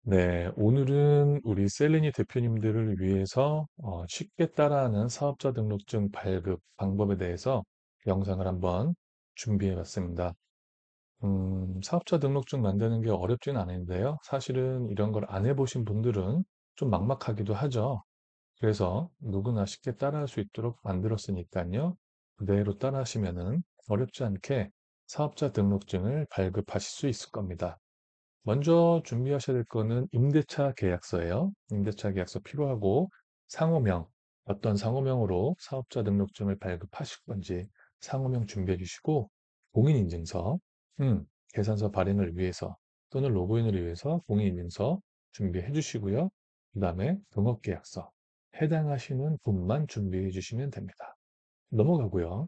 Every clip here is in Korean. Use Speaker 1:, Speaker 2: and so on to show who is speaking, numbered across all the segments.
Speaker 1: 네, 오늘은 우리 셀리니 대표님들을 위해서 쉽게 따라하는 사업자 등록증 발급 방법에 대해서 영상을 한번 준비해 봤습니다. 사업자 등록증 만드는 게 어렵진 않은데요. 사실은 이런 걸 안 해보신 분들은 좀 막막하기도 하죠. 그래서 누구나 쉽게 따라할 수 있도록 만들었으니까요. 그대로 따라하시면은 어렵지 않게 사업자 등록증을 발급하실 수 있을 겁니다. 먼저 준비하셔야 될 거는 임대차 계약서예요. 임대차 계약서 필요하고 상호명, 어떤 상호명으로 사업자 등록증을 발급하실 건지 상호명 준비해 주시고 공인인증서, 계산서 발행을 위해서 또는 로그인을 위해서 공인인증서 준비해 주시고요. 그 다음에 등업계약서, 해당하시는 분만 준비해 주시면 됩니다. 넘어가고요.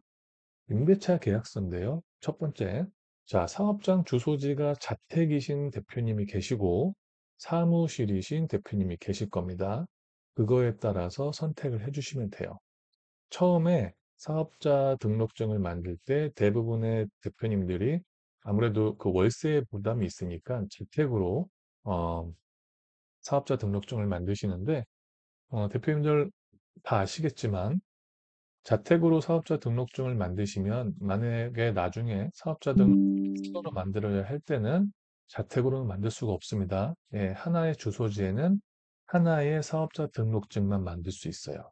Speaker 1: 임대차 계약서인데요. 첫 번째, 자, 사업장 주소지가 자택이신 대표님이 계시고 사무실이신 대표님이 계실 겁니다. 그거에 따라서 선택을 해주시면 돼요. 처음에 사업자 등록증을 만들 때 대부분의 대표님들이 아무래도 그 월세 부담이 있으니까 재택으로 어, 사업자 등록증을 만드시는데 대표님들 다 아시겠지만 자택으로 사업자 등록증을 만드시면 만약에 나중에 사업자 등록증을 추가로 만들어야 할 때는 자택으로는 만들 수가 없습니다. 예, 하나의 주소지에는 하나의 사업자 등록증만 만들 수 있어요.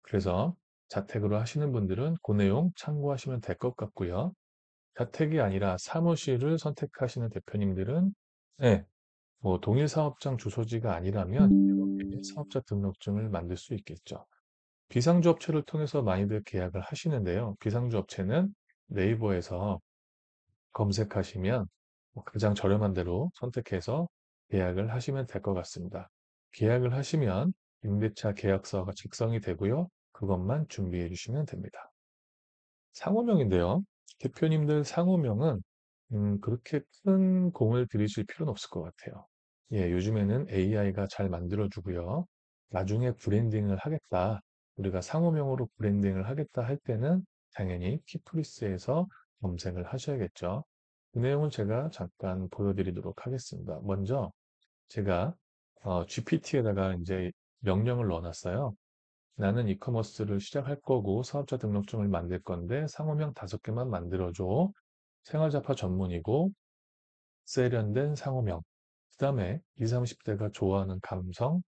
Speaker 1: 그래서 자택으로 하시는 분들은 그 내용 참고하시면 될 것 같고요. 자택이 아니라 사무실을 선택하시는 대표님들은 예, 뭐 동일 사업장 주소지가 아니라면 여러 개의 사업자 등록증을 만들 수 있겠죠. 비상주 업체를 통해서 많이들 계약을 하시는데요. 비상주 업체는 네이버에서 검색하시면 가장 저렴한 대로 선택해서 계약을 하시면 될 것 같습니다. 계약을 하시면 임대차 계약서가 작성이 되고요. 그것만 준비해 주시면 됩니다. 상호명인데요. 대표님들 상호명은 그렇게 큰 공을 들이실 필요는 없을 것 같아요. 예, 요즘에는 AI가 잘 만들어주고요. 나중에 브랜딩을 하겠다. 우리가 상호명으로 브랜딩을 하겠다 할 때는 당연히 키프리스에서 검색을 하셔야겠죠. 그 내용을 제가 잠깐 보여드리도록 하겠습니다. 먼저 제가 GPT에다가 이제 명령을 넣어놨어요. 나는 이커머스를 시작할 거고 사업자 등록증을 만들 건데 상호명 5개만 만들어줘. 생활잡화 전문이고 세련된 상호명. 그 다음에 20, 30대가 좋아하는 감성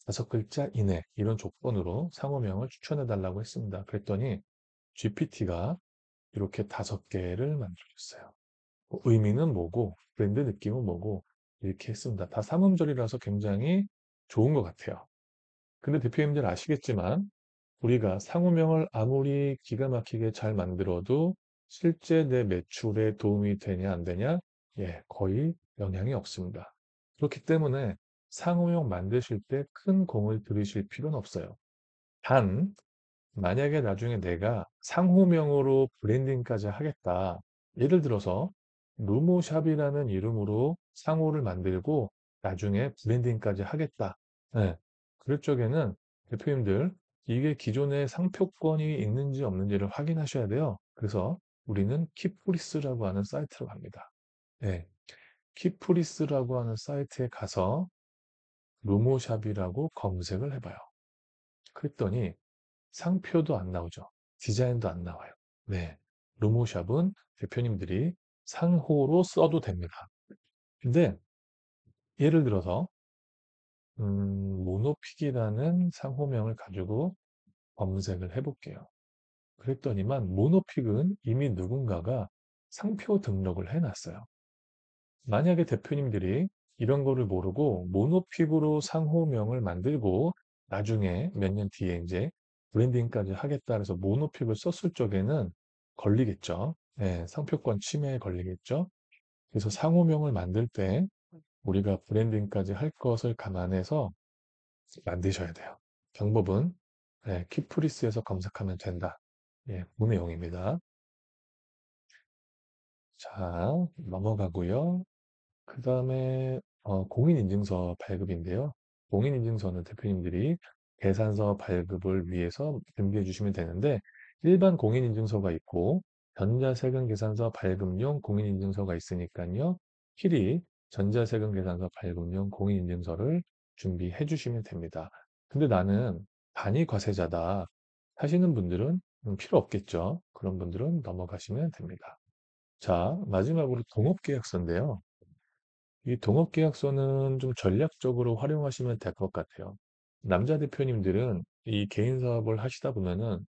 Speaker 1: 5글자 이내 이런 조건으로 상호명을 추천해 달라고 했습니다. 그랬더니 GPT가 이렇게 5개를 만들어줬어요. 의미는 뭐고 브랜드 느낌은 뭐고 이렇게 했습니다. 다 삼음절이라서 굉장히 좋은 것 같아요. 근데 대표님들 아시겠지만 우리가 상호명을 아무리 기가 막히게 잘 만들어도 실제 내 매출에 도움이 되냐 안 되냐? 예, 거의 영향이 없습니다. 그렇기 때문에 상호명 만드실 때 큰 공을 들이실 필요는 없어요. 단, 만약에 나중에 내가 상호명으로 브랜딩까지 하겠다. 예를 들어서 루모샵이라는 이름으로 상호를 만들고 나중에 브랜딩까지 하겠다. 예, 그럴 적에는 대표님들 이게 기존에 상표권이 있는지 없는지를 확인하셔야 돼요. 그래서 우리는 키프리스라고 하는 사이트로 갑니다. 예, 키프리스라고 하는 사이트에 가서 루모샵이라고 검색을 해봐요. 그랬더니 상표도 안 나오죠. 디자인도 안 나와요. 네. 루모샵은 대표님들이 상호로 써도 됩니다. 근데 예를 들어서 모노픽이라는 상호명을 가지고 검색을 해볼게요. 그랬더니만 모노픽은 이미 누군가가 상표 등록을 해놨어요. 만약에 대표님들이 이런 거를 모르고 모노픽으로 상호명을 만들고 나중에 몇 년 뒤에 이제 브랜딩까지 하겠다 해서 모노픽을 썼을 적에는 걸리겠죠. 예, 상표권 침해에 걸리겠죠. 그래서 상호명을 만들 때 우리가 브랜딩까지 할 것을 감안해서 만드셔야 돼요. 방법은 예, 키프리스에서 검색하면 된다. 예, 그 내용입니다. 자, 넘어가고요. 그 다음에 공인인증서 발급인데요. 공인인증서는 대표님들이 계산서 발급을 위해서 준비해 주시면 되는데 일반 공인인증서가 있고 전자세금 계산서 발급용 공인인증서가 있으니까요. 필히 전자세금 계산서 발급용 공인인증서를 준비해 주시면 됩니다. 근데 나는 단위 과세자다 하시는 분들은 필요 없겠죠. 그런 분들은 넘어가시면 됩니다. 자, 마지막으로 동업계약서인데요. 이 동업계약서는 좀 전략적으로 활용하시면 될 것 같아요. 남자 대표님들은 이 개인 사업을 하시다 보면은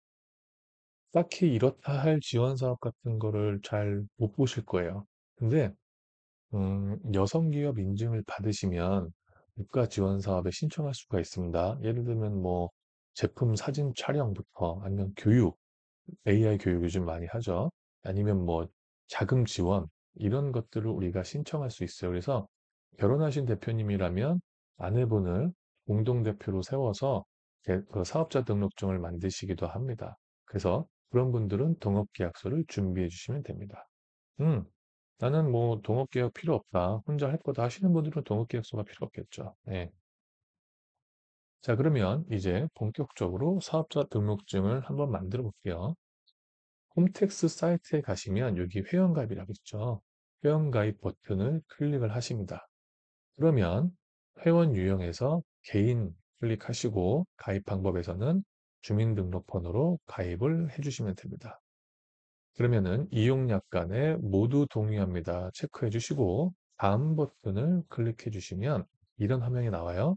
Speaker 1: 딱히 이렇다 할 지원 사업 같은 거를 잘 못 보실 거예요. 근데 여성 기업 인증을 받으시면 국가 지원 사업에 신청할 수가 있습니다. 예를 들면 뭐 제품 사진 촬영부터 아니면 교육, AI 교육 요즘 많이 하죠. 아니면 뭐 자금 지원 이런 것들을 우리가 신청할 수 있어요. 그래서 결혼하신 대표님이라면 아내분을 공동대표로 세워서 그 사업자 등록증을 만드시기도 합니다. 그래서 그런 분들은 동업계약서를 준비해 주시면 됩니다. 음, 나는 뭐 동업계약 필요 없다. 혼자 할 거다 하시는 분들은 동업계약서가 필요 없겠죠. 네. 자, 그러면 이제 본격적으로 사업자 등록증을 한번 만들어 볼게요. 홈택스 사이트에 가시면 여기 회원가입이라고 있죠. 회원가입 버튼을 클릭을 하십니다. 그러면 회원 유형에서 개인 클릭하시고 가입 방법에서는 주민등록번호로 가입을 해주시면 됩니다. 그러면은 이용약관에 모두 동의합니다. 체크해 주시고 다음 버튼을 클릭해 주시면 이런 화면이 나와요.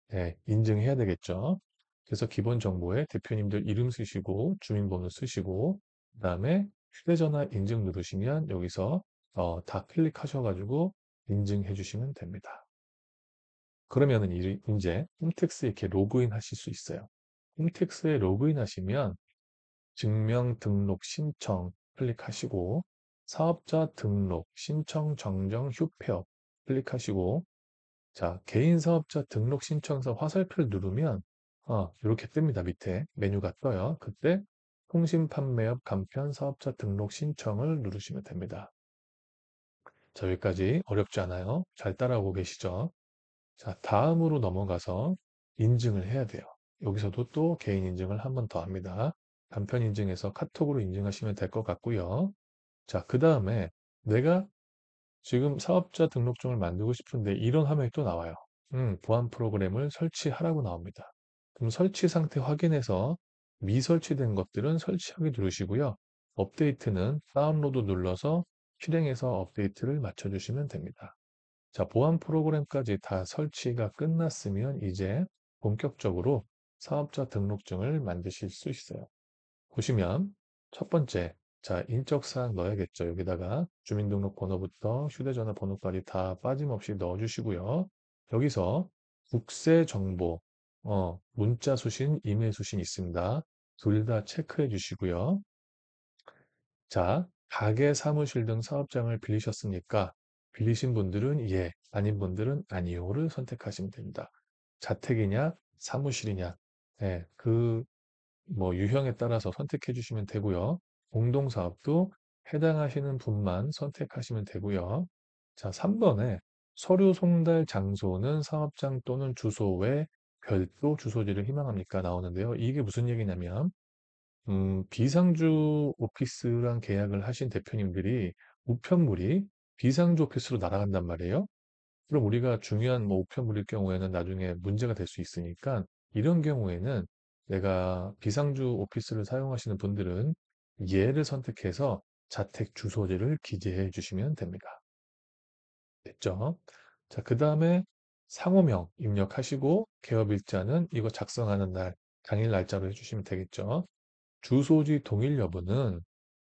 Speaker 1: 네, 인증해야 되겠죠. 그래서 기본 정보에 대표님들 이름 쓰시고 주민번호 쓰시고 그다음에 휴대전화 인증 누르시면 여기서 다 클릭하셔가지고 인증해 주시면 됩니다. 그러면은 이제 홈택스에 이렇게 로그인 하실 수 있어요. 홈택스에 로그인 하시면 증명 등록 신청 클릭하시고 사업자 등록 신청 정정 휴폐업 클릭하시고 자, 개인 사업자 등록 신청서 화살표를 누르면 이렇게 뜹니다. 밑에 메뉴가 떠요. 그때 통신 판매업 간편 사업자 등록 신청을 누르시면 됩니다. 자, 여기까지 어렵지 않아요. 잘 따라오고 계시죠? 자, 다음으로 넘어가서 인증을 해야 돼요. 여기서도 또 개인 인증을 한 번 더 합니다. 간편 인증해서 카톡으로 인증하시면 될 것 같고요. 자, 그 다음에 내가 지금 사업자 등록증을 만들고 싶은데 이런 화면이 또 나와요. 보안 프로그램을 설치하라고 나옵니다. 그럼 설치 상태 확인해서 미설치된 것들은 설치하기 누르시고요. 업데이트는 다운로드 눌러서 실행해서 업데이트를 맞춰주시면 됩니다. 자, 보안 프로그램까지 다 설치가 끝났으면 이제 본격적으로 사업자 등록증을 만드실 수 있어요. 보시면 첫 번째, 자, 인적사항 넣어야겠죠. 여기다가 주민등록번호부터 휴대전화 번호까지 다 빠짐없이 넣어주시고요. 여기서 국세정보, 문자 수신, 이메일 수신 있습니다. 둘 다 체크해 주시고요. 자, 가게, 사무실 등 사업장을 빌리셨습니까? 빌리신 분들은 예, 아닌 분들은 아니요를 선택하시면 됩니다. 자택이냐, 사무실이냐, 예, 뭐 유형에 따라서 선택해 주시면 되고요. 공동사업도 해당하시는 분만 선택하시면 되고요. 자, 3번에 서류 송달 장소는 사업장 또는 주소 외 별도 주소지를 희망합니까? 나오는데요. 이게 무슨 얘기냐면 비상주 오피스랑 계약을 하신 대표님들이 우편물이 비상주 오피스로 날아간단 말이에요. 그럼 우리가 중요한 뭐 우편물일 경우에는 나중에 문제가 될 수 있으니까 이런 경우에는 내가 비상주 오피스를 사용하시는 분들은 얘를 선택해서 자택 주소지를 기재해 주시면 됩니다. 됐죠? 자, 그 다음에 상호명 입력하시고 개업일자는 이거 작성하는 날, 당일 날짜로 해주시면 되겠죠? 주소지 동일 여부는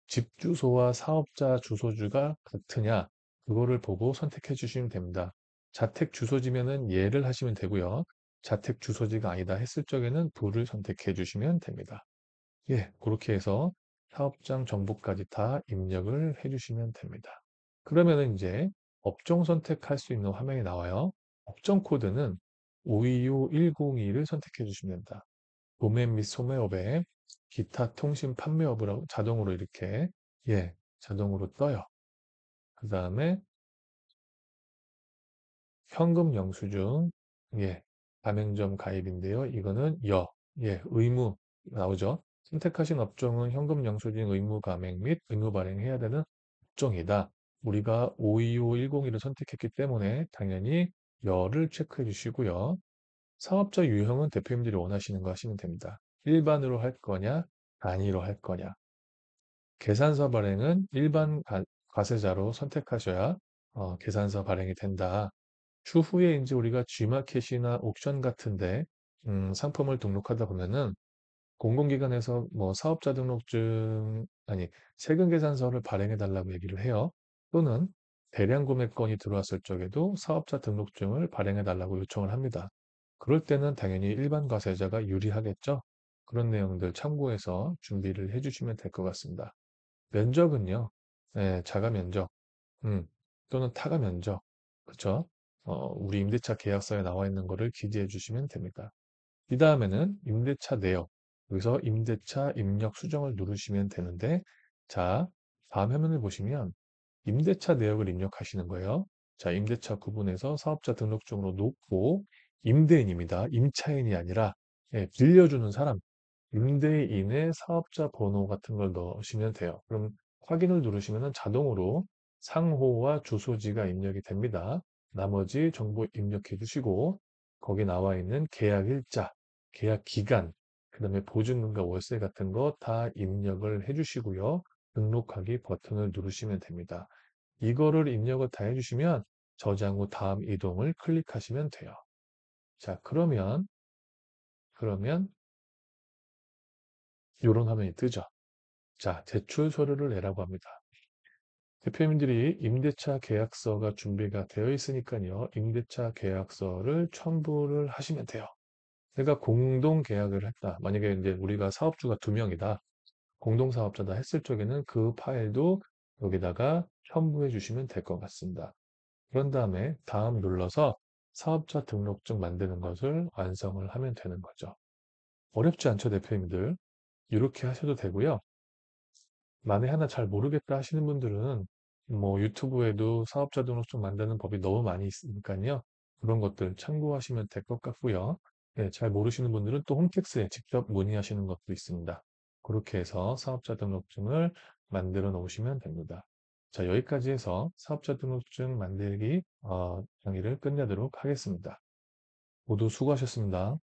Speaker 1: 집 주소와 사업자 주소지가 같으냐, 그거를 보고 선택해 주시면 됩니다. 자택 주소지면은 예를 하시면 되고요. 자택 주소지가 아니다 했을 적에는 불을 선택해 주시면 됩니다. 예, 그렇게 해서 사업장 정보까지 다 입력을 해 주시면 됩니다. 그러면은 이제 업종 선택할 수 있는 화면이 나와요. 업종 코드는 525-102를 선택해 주시면 됩니다. 도매 및 소매업에 기타 통신 판매업을 자동으로 이렇게 자동으로 떠요. 그 다음에 현금 영수증 가맹점 가입인데요. 이거는 의무 나오죠. 선택하신 업종은 현금 영수증 의무 가맹 및 의무 발행해야 되는 업종이다. 우리가 52510을 선택했기 때문에 당연히 열을 체크해 주시고요. 사업자 유형은 대표님들이 원하시는 거 하시면 됩니다. 일반으로 할 거냐, 단위로 할 거냐. 계산서 발행은 일반 과세자로 선택하셔야 계산서 발행이 된다. 추후에 이제 우리가 G마켓이나 옥션 같은데 상품을 등록하다 보면은 공공기관에서 뭐 사업자 등록증, 아니, 세금 계산서를 발행해 달라고 얘기를 해요. 또는 대량 구매 건이 들어왔을 적에도 사업자 등록증을 발행해 달라고 요청을 합니다. 그럴 때는 당연히 일반 과세자가 유리하겠죠. 그런 내용들 참고해서 준비를 해주시면 될 것 같습니다. 면적은요, 네, 자가 면적, 음, 또는 타가 면적, 그쵸? 우리 임대차 계약서에 나와 있는 거를 기재해 주시면 됩니다. 이 다음에는 임대차 내역. 여기서 임대차 입력 수정을 누르시면 되는데, 자, 다음 화면을 보시면 임대차 내역을 입력하시는 거예요. 자, 임대차 구분해서 사업자 등록증으로 놓고 임대인입니다. 임차인이 아니라 빌려주는 사람, 임대인의 사업자 번호 같은 걸 넣으시면 돼요. 그럼 확인을 누르시면 자동으로 상호와 주소지가 입력이 됩니다. 나머지 정보 입력해 주시고 거기 나와 있는 계약 일자, 계약 기간, 그 다음에 보증금과 월세 같은 거 다 입력을 해 주시고요. 등록하기 버튼을 누르시면 됩니다. 이거를 입력을 다 해주시면 저장 후 다음 이동을 클릭하시면 돼요. 자, 그러면 이런 화면이 뜨죠. 자, 제출 서류를 내라고 합니다. 대표님들이 임대차 계약서가 준비가 되어 있으니까요. 임대차 계약서를 첨부를 하시면 돼요. 내가 공동 계약을 했다. 만약에 이제 우리가 사업주가 2명이다. 공동 사업자다 했을 적에는 그 파일도 여기다가 첨부해 주시면 될 것 같습니다. 그런 다음에 다음 눌러서 사업자 등록증 만드는 것을 완성을 하면 되는 거죠. 어렵지 않죠, 대표님들? 이렇게 하셔도 되고요. 만에 하나 잘 모르겠다 하시는 분들은 뭐 유튜브에도 사업자 등록증 만드는 법이 너무 많이 있으니까요. 그런 것들 참고하시면 될 것 같고요. 네, 잘 모르시는 분들은 또 홈택스에 직접 문의하시는 것도 있습니다. 그렇게 해서 사업자 등록증을 만들어 놓으시면 됩니다. 자, 여기까지 해서 사업자 등록증 만들기 강의를 끝내도록 하겠습니다. 모두 수고하셨습니다.